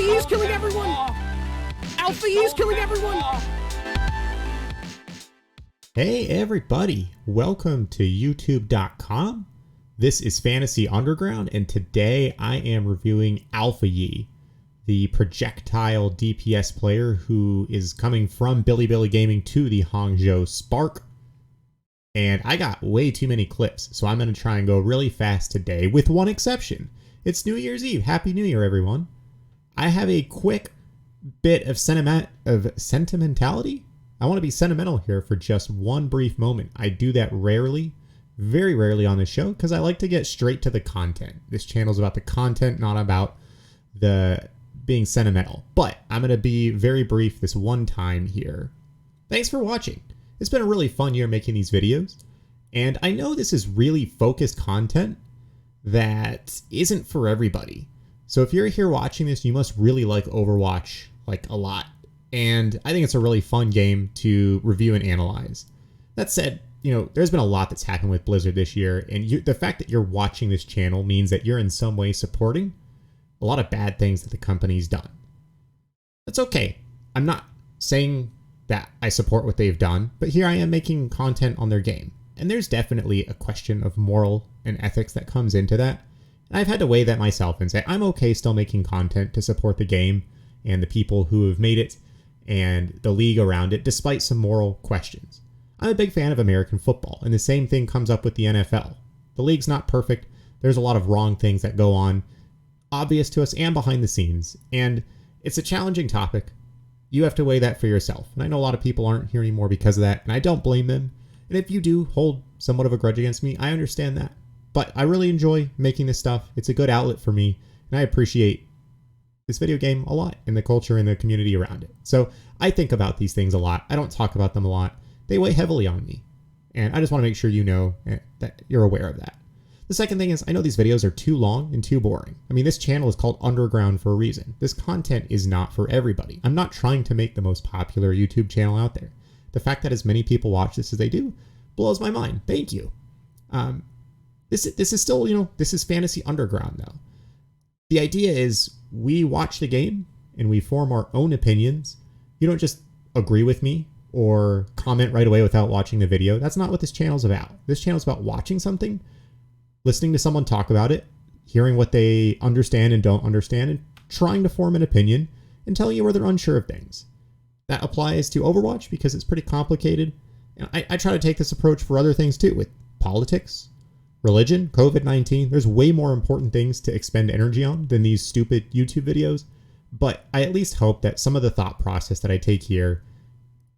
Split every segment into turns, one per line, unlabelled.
Alphayi is killing everyone! Alphayi is killing everyone!
Hey everybody, welcome to youtube.com. This is Fantasy Underground, and today I am reviewing Alphayi, the projectile DPS player who is coming from Bilibili Gaming to the Hangzhou Spark. And I got way too many clips, so I'm going to try and go really fast today, with one exception. It's New Year's Eve. Happy New Year, everyone. I have a quick bit of sentimentality. I want to be sentimental here for just one brief moment. I do that rarely, very rarely on the show, because I like to get straight to the content. This channel is about the content, not about the being sentimental. But I'm going to be very brief this one time here. Thanks for watching. It's been a really fun year making these videos, and I know this is really focused content that isn't for everybody. So if you're here watching this, you must really like Overwatch like a lot. And I think it's a really fun game to review and analyze. That said, you know, there's been a lot that's happened with Blizzard this year, and the fact that you're watching this channel means that you're in some way supporting a lot of bad things that the company's done. That's okay. I'm not saying that I support what they've done, but here I am making content on their game. And there's definitely a question of moral and ethics that comes into that. And I've had to weigh that myself and say, I'm okay still making content to support the game and the people who have made it and the league around it, despite some moral questions. I'm a big fan of American football, and the same thing comes up with the NFL. The league's not perfect. There's a lot of wrong things that go on, obvious to us and behind the scenes. And it's a challenging topic. You have to weigh that for yourself. And I know a lot of people aren't here anymore because of that, and I don't blame them. And if you do hold somewhat of a grudge against me, I understand that. But I really enjoy making this stuff. It's a good outlet for me, and I appreciate this video game a lot and the culture and the community around it. So I think about these things a lot. I don't talk about them a lot. They weigh heavily on me. And I just want to make sure you know that you're aware of that. The second thing is, I know these videos are too long and too boring. I mean, this channel is called Underground for a reason. This content is not for everybody. I'm not trying to make the most popular YouTube channel out there. The fact that as many people watch this as they do blows my mind. Thank you. This is still, you know, this is Fantasy Underground though. The idea is we watch the game and we form our own opinions. You don't just agree with me or comment right away without watching the video. That's not what this channel's about. This channel's about watching something, listening to someone talk about it, hearing what they understand and don't understand, and trying to form an opinion and telling you where they're unsure of things. That applies to Overwatch because it's pretty complicated. And I try to take this approach for other things too, with politics, religion, COVID-19. There's way more important things to expend energy on than these stupid YouTube videos. But I at least hope that some of the thought process that I take here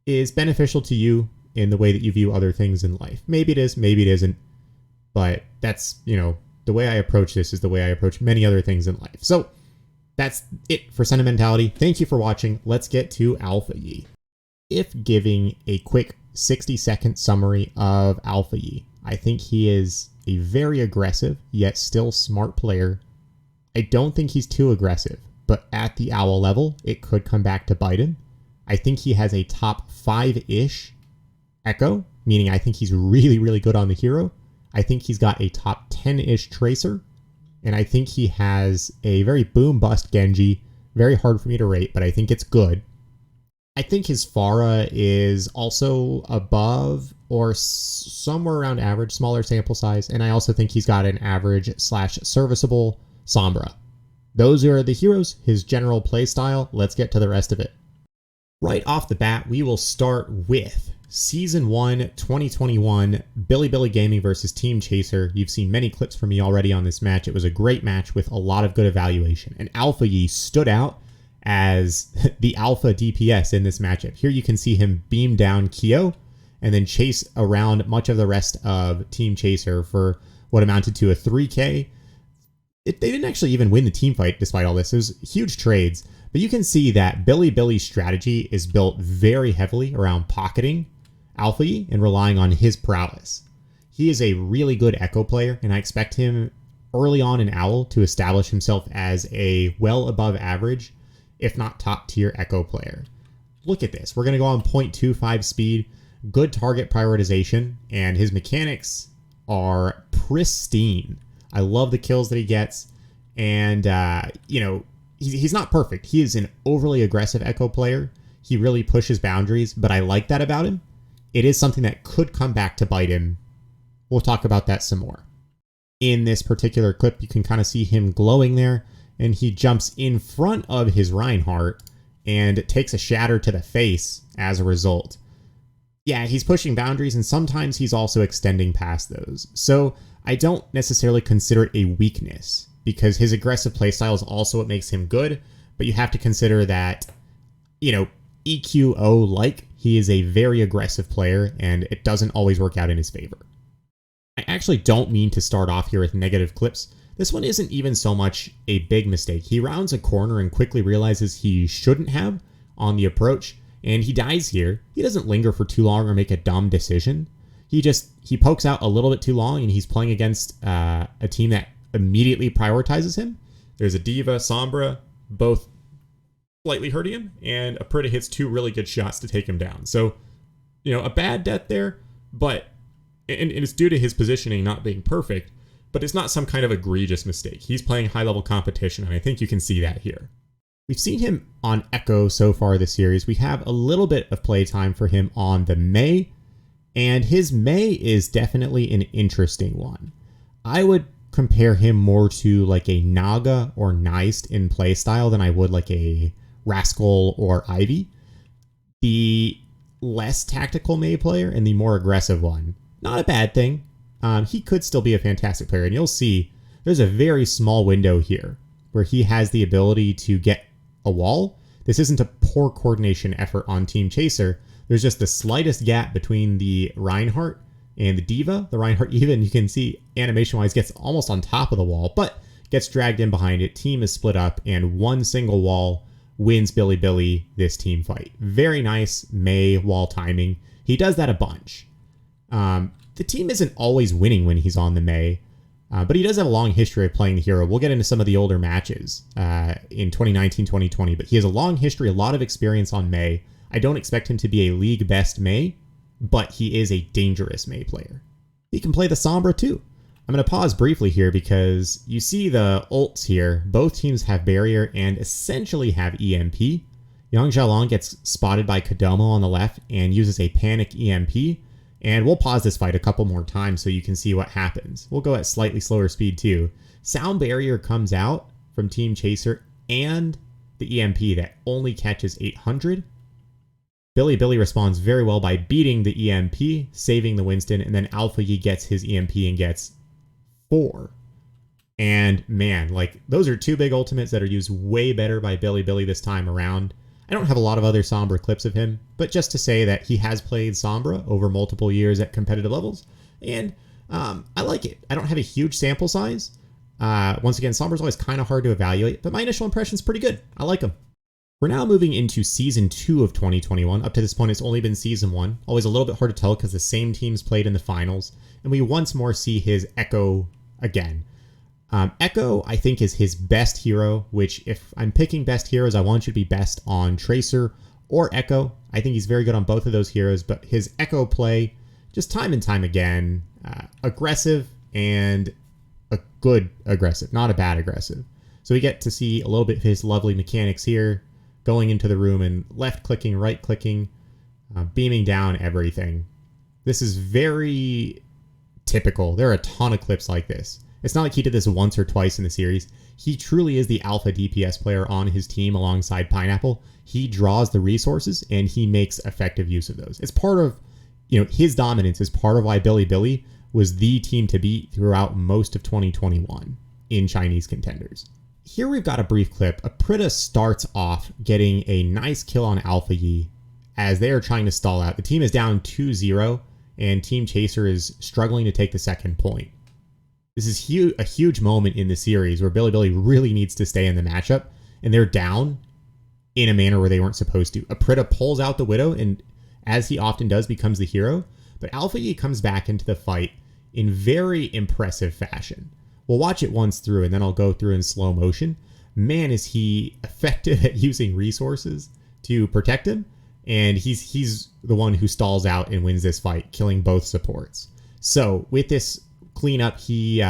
is beneficial to you in the way that you view other things in life. Maybe it is, maybe it isn't. But that's, you know, the way I approach this is the way I approach many other things in life. So that's it for sentimentality. Thank you for watching. Let's get to Alphayi. If giving a quick 60-second summary of Alphayi, I think he is a very aggressive yet still smart player. I don't think he's too aggressive, but at the owl level, it could come back to bite him. I think he has a top 5-ish echo, meaning I think he's really, really good on the hero. I think he's got a top 10-ish tracer, and I think he has a very boom-bust Genji. Very hard for me to rate, but I think it's good. I think his Pharah is also above or somewhere around average, smaller sample size, and I also think he's got an average/serviceable Sombra. Those are the heroes, his general playstyle. Let's get to the rest of it. Right off the bat, we will start with Season 1, 2021, Bilibili Gaming versus Team Chaser. You've seen many clips from me already on this match. It was a great match with a lot of good evaluation, and Alphayi stood out as the alpha DPS in this matchup. Here you can see him beam down Kyo and then chase around much of the rest of Team Chaser for what amounted to a 3K. They didn't actually even win the team fight despite all this. It was huge trades, but you can see that Bilibili's strategy is built very heavily around pocketing Alphayi and relying on his prowess. He is a really good echo player, and I expect him early on in Owl to establish himself as a well above average, if not top tier echo player. Look at this. We're going to go on 0.25 speed, good target prioritization, and his mechanics are pristine. I love the kills that he gets, and you know, he's not perfect. He is an overly aggressive Echo player. He really pushes boundaries, but I like that about him. It is something that could come back to bite him. We'll talk about that some more. In this particular clip, you can kind of see him glowing there, and he jumps in front of his Reinhardt and takes a shatter to the face as a result. Yeah, he's pushing boundaries, and sometimes he's also extending past those. So I don't necessarily consider it a weakness, because his aggressive playstyle is also what makes him good, but you have to consider that, EQO-like, he is a very aggressive player, and it doesn't always work out in his favor. I actually don't mean to start off here with negative clips. This one isn't even so much a big mistake. He rounds a corner and quickly realizes he shouldn't have on the approach, and he dies here. He doesn't linger for too long or make a dumb decision. He pokes out a little bit too long, and he's playing against a team that immediately prioritizes him. There's a D.Va, Sombra, both slightly hurting him, and a Prita hits 2 really good shots to take him down. So, a bad death there, but and it's due to his positioning not being perfect, but it's not some kind of egregious mistake. He's playing high-level competition, and I think you can see that here. We've seen him on Echo so far this series. We have a little bit of playtime for him on the Mei, and his Mei is definitely an interesting one. I would compare him more to like a Naga or Neist in playstyle than I would like a Rascal or Ivy. The less tactical Mei player and the more aggressive one. Not a bad thing. He could still be a fantastic player, and you'll see there's a very small window here where he has the ability to get a wall. This isn't a poor coordination effort on Team Chaser. There's just the slightest gap between the Reinhardt and the D.Va. The Reinhardt even, you can see animation-wise, gets almost on top of the wall, but gets dragged in behind it. Team is split up, and one single wall wins Billy this team fight. Very nice Mei wall timing. He does that a bunch. The team isn't always winning when he's on the Mei, but he does have a long history of playing the hero. We'll get into some of the older matches in 2019, 2020, but he has a long history, a lot of experience on Mei. I don't expect him to be a league best Mei, but he is a dangerous Mei player. He can play the Sombra too. I'm going to pause briefly here because you see the ults here. Both teams have barrier and essentially have EMP. Yang Xiaolong gets spotted by Kodomo on the left and uses a panic EMP. And we'll pause this fight a couple more times so you can see what happens. We'll go at slightly slower speed too. Sound barrier comes out from Team Chaser and the EMP that only catches 800. Billy responds very well by beating the EMP, saving the Winston, and then Alphayi gets his EMP and gets 4. And man, those are 2 big ultimates that are used way better by Billy this time around. I don't have a lot of other Sombra clips of him, but just to say that he has played Sombra over multiple years at competitive levels, and I like it. I don't have a huge sample size. Once again, Sombra's always kind of hard to evaluate, but my initial impression is pretty good. I like him. We're now moving into Season 2 of 2021. Up to this point, it's only been Season 1. Always a little bit hard to tell because the same teams played in the finals, and we once more see his Echo again. Echo, I think, is his best hero, which if I'm picking best heroes, I want you to be best on Tracer or Echo. I think he's very good on both of those heroes, but his Echo play, just time and time again, aggressive and a good aggressive, not a bad aggressive. So we get to see a little bit of his lovely mechanics here, going into the room and left-clicking, right-clicking, beaming down everything. This is very typical. There are a ton of clips like this. It's not like he did this once or twice in the series. He truly is the alpha DPS player on his team alongside Pineapple. He draws the resources and he makes effective use of those. It's part of, his dominance is part of why Billy was the team to beat throughout most of 2021 in Chinese Contenders. Here we've got a brief clip. Prita starts off getting a nice kill on Alphayi as they are trying to stall out. The team is down 2-0 and Team Chaser is struggling to take the second point. This is a huge moment in the series where Billy really needs to stay in the matchup, and they're down in a manner where they weren't supposed to. Prita pulls out the Widow, and as he often does, becomes the hero, but Alphayi comes back into the fight in very impressive fashion. We'll watch it once through, and then I'll go through in slow motion. Man, is he effective at using resources to protect him, and he's the one who stalls out and wins this fight, killing both supports. So with this cleanup, he,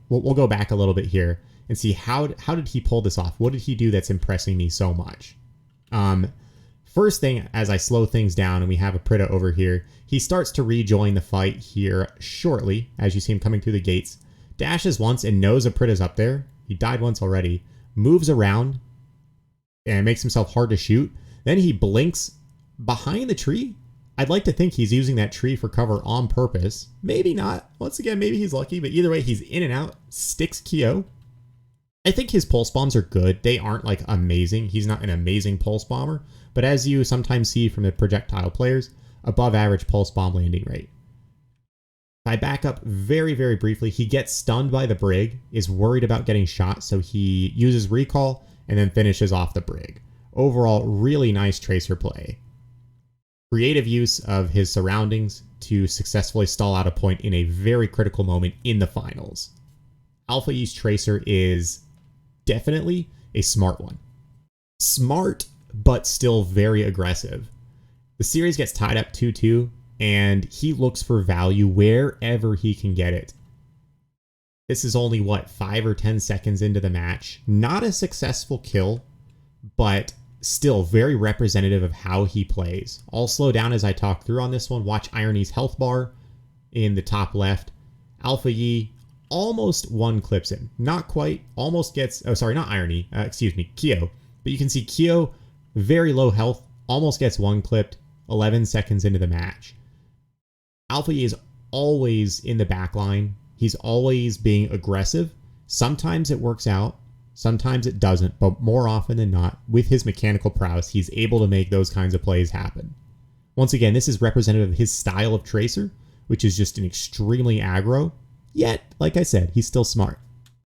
we'll go back a little bit here. and see how did he pull this off? What did he do that's impressing me so much? First thing, as I slow things down and we have a Prita over here, he starts to rejoin the fight here shortly, as you see him coming through the gates. Dashes once and knows a Prita's up there. He died once already. Moves around and makes himself hard to shoot. Then he blinks behind the tree. I'd like to think he's using that tree for cover on purpose. Maybe not. Once again, maybe he's lucky, but either way, he's in and out. Sticks Kyo. I think his pulse bombs are good. They aren't like amazing. He's not an amazing pulse bomber, but as you sometimes see from the projectile players, above average pulse bomb landing rate. If I back up very, very briefly, he gets stunned by the Brig, is worried about getting shot, so he uses recall and then finishes off the Brig. Overall, really nice Tracer play. Creative use of his surroundings to successfully stall out a point in a very critical moment in the finals. Alphayi's Tracer is definitely a smart one. Smart, but still very aggressive. The series gets tied up 2-2, and he looks for value wherever he can get it. This is only, 5 or 10 seconds into the match. Not a successful kill, but still very representative of how he plays. I'll slow down as I talk through on this one. Watch Irony's health bar in the top left. Alphayi almost one clips him. Not quite. Almost gets... Oh, sorry, not Irony. Excuse me, Kyo. But you can see Kyo, very low health, almost gets one clipped 11 seconds into the match. Alphayi is always in the back line. He's always being aggressive. Sometimes it works out. Sometimes it doesn't, but more often than not, with his mechanical prowess, he's able to make those kinds of plays happen. Once again, this is representative of his style of Tracer, which is just an extremely aggro, yet, like I said, he's still smart.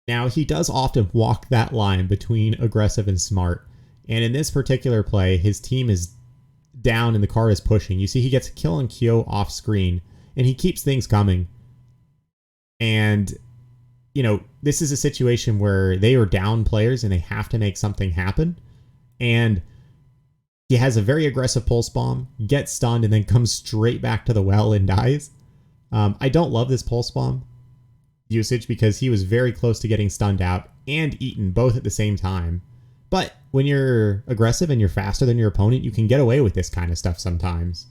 Now, he does often walk that line between aggressive and smart, and in this particular play, his team is down and the car is pushing. You see he gets a kill on Kyo off screen, and he keeps things coming. And this is a situation where they are down players and they have to make something happen. And he has a very aggressive pulse bomb, gets stunned, and then comes straight back to the well and dies. I don't love this pulse bomb usage because he was very close to getting stunned out and eaten both at the same time. But when you're aggressive and you're faster than your opponent, you can get away with this kind of stuff sometimes.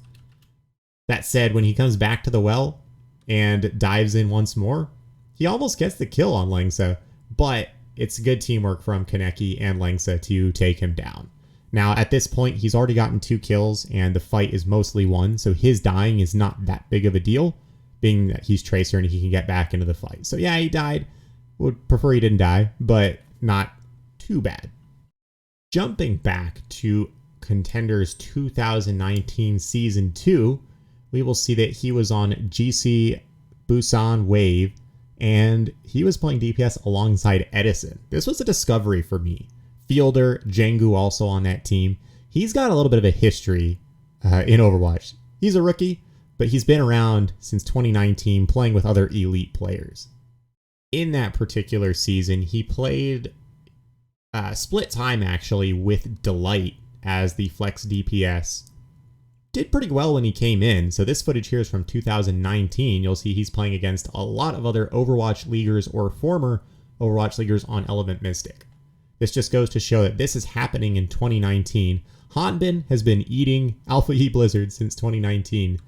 That said, when he comes back to the well and dives in once more, he almost gets the kill on Lengsa, but it's good teamwork from Kaneki and Lengsa to take him down. Now, at this point, he's already gotten 2 kills, and the fight is mostly won, so his dying is not that big of a deal, being that he's Tracer and he can get back into the fight. So yeah, he died. Would prefer he didn't die, but not too bad. Jumping back to Contenders 2019 Season 2, we will see that he was on GC Busan Wave, and he was playing DPS alongside Edison. This was a discovery for me. Fielder, Jengu also on that team. He's got a little bit of a history in Overwatch. He's a rookie, but he's been around since 2019 playing with other elite players. In that particular season, he played split time actually with Delight as the flex DPS. Did pretty well when he came in. So this footage here is from 2019. You'll see he's playing against a lot of other Overwatch Leaguers or former Overwatch Leaguers on Element Mystic. This just goes to show that this is happening in 2019. Hanbin has been eating Alphayi Blizzard since 2019.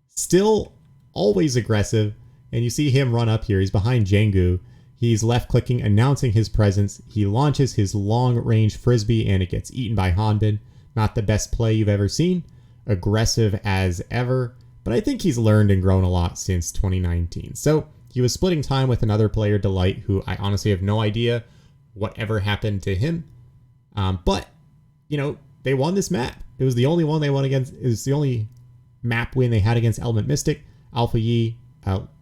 Still always aggressive, and you see him run up here. He's behind Jengu. He's left-clicking, announcing his presence. He launches his long-range frisbee, and it gets eaten by Hanbin. Not the best play you've ever seen. Aggressive as ever, but I think he's learned and grown a lot since 2019. So he was splitting time with another player, Delight, who I honestly have no idea whatever happened to him. But they won this map. It was the only one they won against. It was the only map win they had against Element Mystic. Alphayi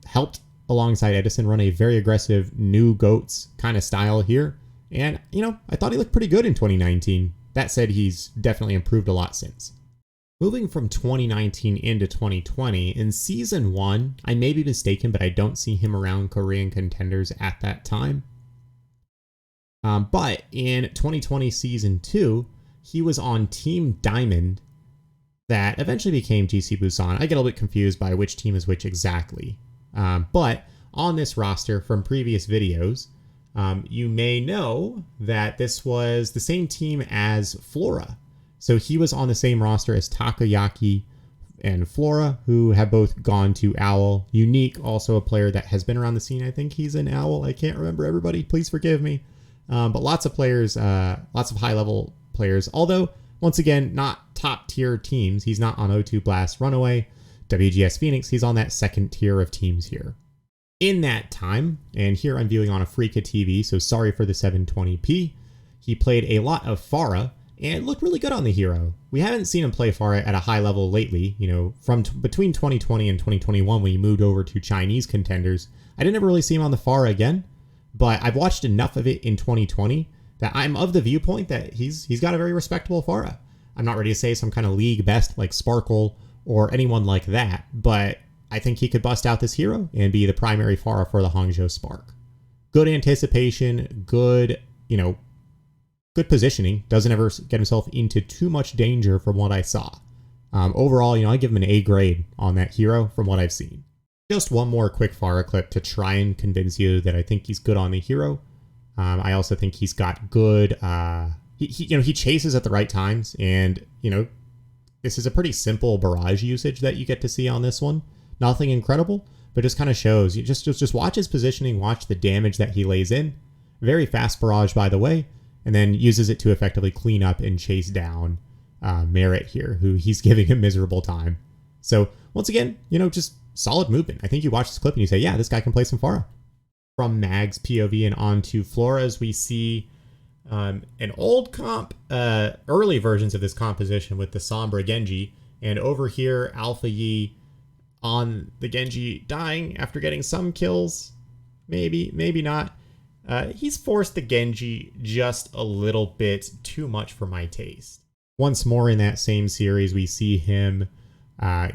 helped alongside Edison run a very aggressive new GOATs kind of style here. And, I thought he looked pretty good in 2019. That said, he's definitely improved a lot since. Moving from 2019 into 2020, in Season 1, I may be mistaken, but I don't see him around Korean Contenders at that time. But in 2020 Season 2, he was on Team Diamond that eventually became GC Busan. I get a little bit confused by which team is which exactly. But on this roster from previous videos, You may know that this was the same team as Flora. So he was on the same roster as Takoyaki and Flora, who have both gone to Owl. Unique, also a player that has been around the scene. I think he's an Owl. I can't remember everybody. Please forgive me. But lots of players, lots of high-level players. Although, once again, not top-tier teams. He's not on O2 Blast Runaway, WGS Phoenix. He's on that second tier of teams here. In that time, and here I'm viewing on a Freaka TV, so sorry for the 720p, he played a lot of Pharah, and looked really good on the hero. We haven't seen him play Pharah at a high level lately, you know, from between 2020 and 2021 when he moved over to Chinese Contenders. I didn't ever really see him on the Pharah again, but I've watched enough of it in 2020 that I'm of the viewpoint that he's got a very respectable Pharah. I'm not ready to say some kind of league best like Sparkle or anyone like that, but I think he could bust out this hero and be the primary Pharah for the Hangzhou Spark. Good anticipation, good, you know, good positioning. Doesn't ever get himself into too much danger from what I saw. Overall, you know, I give him an A grade on that hero from what I've seen. Just one more quick Pharah clip to try and convince you that I think he's good on the hero. I also think he's got good, he chases at the right times, and, you know, this is a pretty simple barrage usage that you get to see on this one. Nothing incredible, but just kind of shows. You just watch his positioning, watch the damage that he lays in. Very fast barrage, by the way, and then uses it to effectively clean up and chase down Merit here, who he's giving a miserable time. So once again, you know, just solid movement. I think you watch this clip and you say, yeah, this guy can play some Pharah. From Mag's POV and on to Flora's, we see an old comp, early versions of this composition with the Sombra Genji, and over here, Alphayi on the Genji dying after getting some kills. Maybe not. He's forced the Genji just a little bit too much for my taste. Once more in that same series, we see him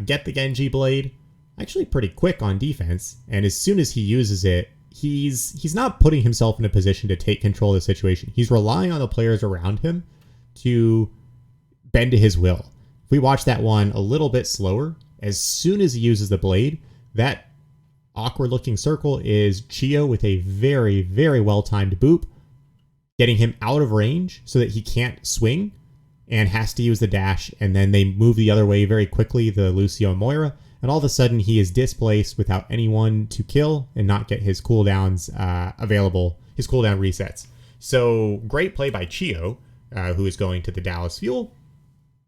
get the Genji blade, actually pretty quick on defense, and as soon as he uses it, he's not putting himself in a position to take control of the situation. He's relying on the players around him to bend to his will. If we watch that one a little bit slower, as soon as he uses the blade, that awkward looking circle is Chio with a very, very well-timed boop, getting him out of range so that he can't swing and has to use the dash, and then they move the other way very quickly, the Lucio and Moira, and all of a sudden he is displaced without anyone to kill and not get his cooldowns available, his cooldown resets. So great play by Chio, who is going to the Dallas Fuel,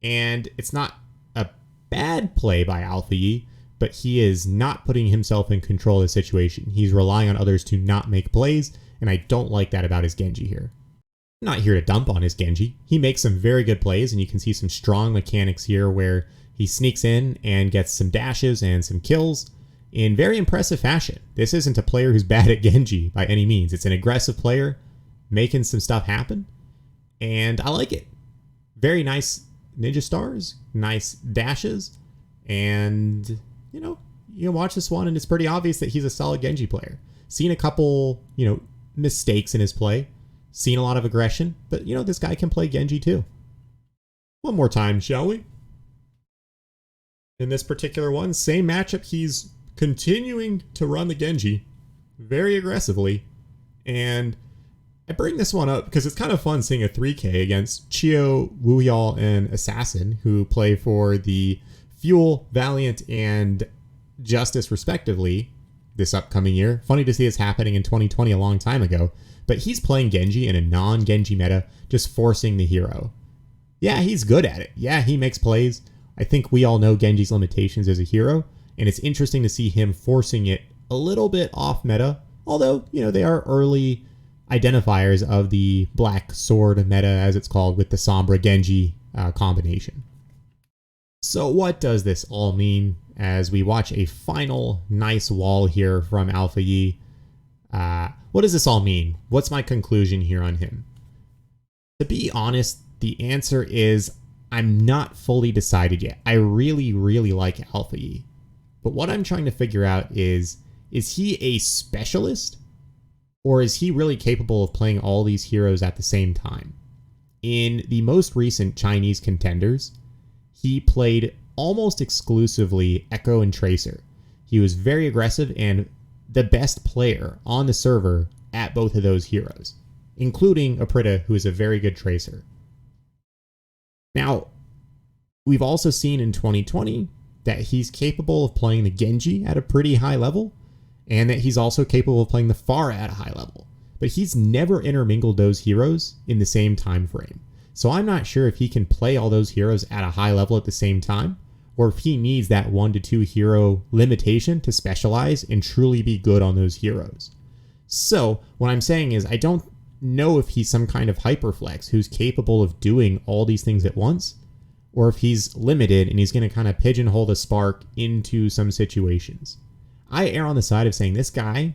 and it's not a bad play by Alphayi, but he is not putting himself in control of the situation. He's relying on others to not make plays, and I don't like that about his Genji here. I'm not here to dump on his Genji. He makes some very good plays, and you can see some strong mechanics here where he sneaks in and gets some dashes and some kills in very impressive fashion. This isn't a player who's bad at Genji by any means. It's an aggressive player making some stuff happen, and I like it. Very nice ninja stars, nice dashes, and you can watch this one and it's pretty obvious that he's a solid Genji player. Seen a couple, mistakes in his play, seen a lot of aggression, but this guy can play Genji too. One more time, shall we? In this particular one, same matchup, he's continuing to run the Genji very aggressively, and I bring this one up because it's kind of fun seeing a 3K against Chio, Wuyao, and Assassin, who play for the Fuel, Valiant, and Justice respectively this upcoming year. Funny to see this happening in 2020 a long time ago, but he's playing Genji in a non-Genji meta, just forcing the hero. Yeah, he's good at it. Yeah, he makes plays. I think we all know Genji's limitations as a hero, and it's interesting to see him forcing it a little bit off meta, although, they are early identifiers of the Black Sword meta, as it's called, with the Sombra Genji combination. So what does this all mean as we watch a final nice wall here from Alphayi? What does this all mean? What's my conclusion here on him? To be honest, the answer is I'm not fully decided yet. I really, really like Alphayi. But what I'm trying to figure out is he a specialist? Or is he really capable of playing all these heroes at the same time? In the most recent Chinese Contenders, he played almost exclusively Echo and Tracer. He was very aggressive and the best player on the server at both of those heroes, including Aprita, who is a very good tracer. Now, we've also seen in 2020 that he's capable of playing the Genji at a pretty high level, and that he's also capable of playing the Pharah at a high level. But he's never intermingled those heroes in the same time frame. So I'm not sure if he can play all those heroes at a high level at the same time, or if he needs that 1 to 2 hero limitation to specialize and truly be good on those heroes. So what I'm saying is I don't know if he's some kind of hyperflex who's capable of doing all these things at once, or if he's limited and he's going to kind of pigeonhole the Spark into some situations. I err on the side of saying this guy,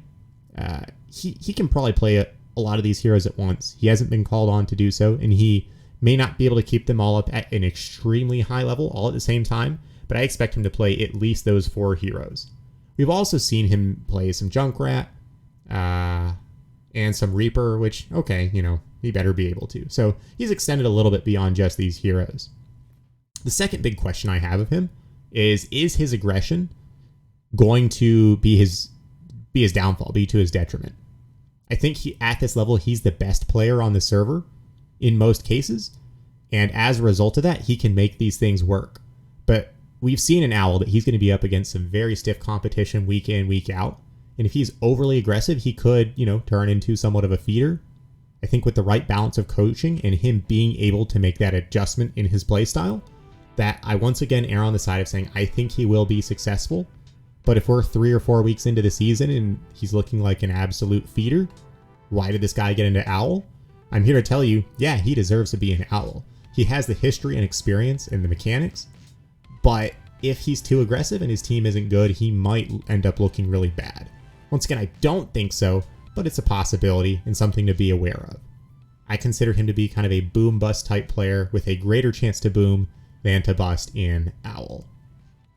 he can probably play a lot of these heroes at once. He hasn't been called on to do so, and he may not be able to keep them all up at an extremely high level all at the same time, but I expect him to play at least those 4 heroes. We've also seen him play some Junkrat and some Reaper, which, okay, you know, he better be able to. So he's extended a little bit beyond just these heroes. The second big question I have of him is his aggression going to be his downfall, be to his detriment? I think at this level, he's the best player on the server in most cases, and as a result of that, he can make these things work. But we've seen in Owl that he's going to be up against some very stiff competition week in, week out, and if he's overly aggressive, he could, you know, turn into somewhat of a feeder. I think with the right balance of coaching and him being able to make that adjustment in his playstyle, that I once again err on the side of saying I think he will be successful. But if we're 3 or 4 weeks into the season and he's looking like an absolute feeder, why did this guy get into Owl? I'm here to tell you, yeah, he deserves to be an Owl. He has the history and experience and the mechanics, but if he's too aggressive and his team isn't good, he might end up looking really bad. Once again, I don't think so, but it's a possibility and something to be aware of. I consider him to be kind of a boom-bust type player with a greater chance to boom than to bust in Owl.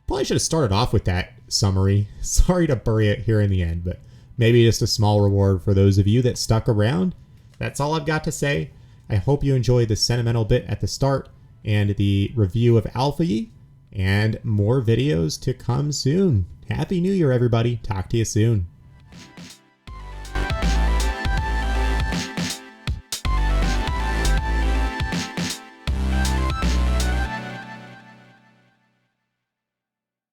Probably should have started off with that summary. Sorry to bury it here in the end, but maybe just a small reward for those of you that stuck around. That's all I've got to say. I hope you enjoyed the sentimental bit at the start and the review of Alphayi, and more videos to come soon. Happy New Year, everybody. Talk to you soon.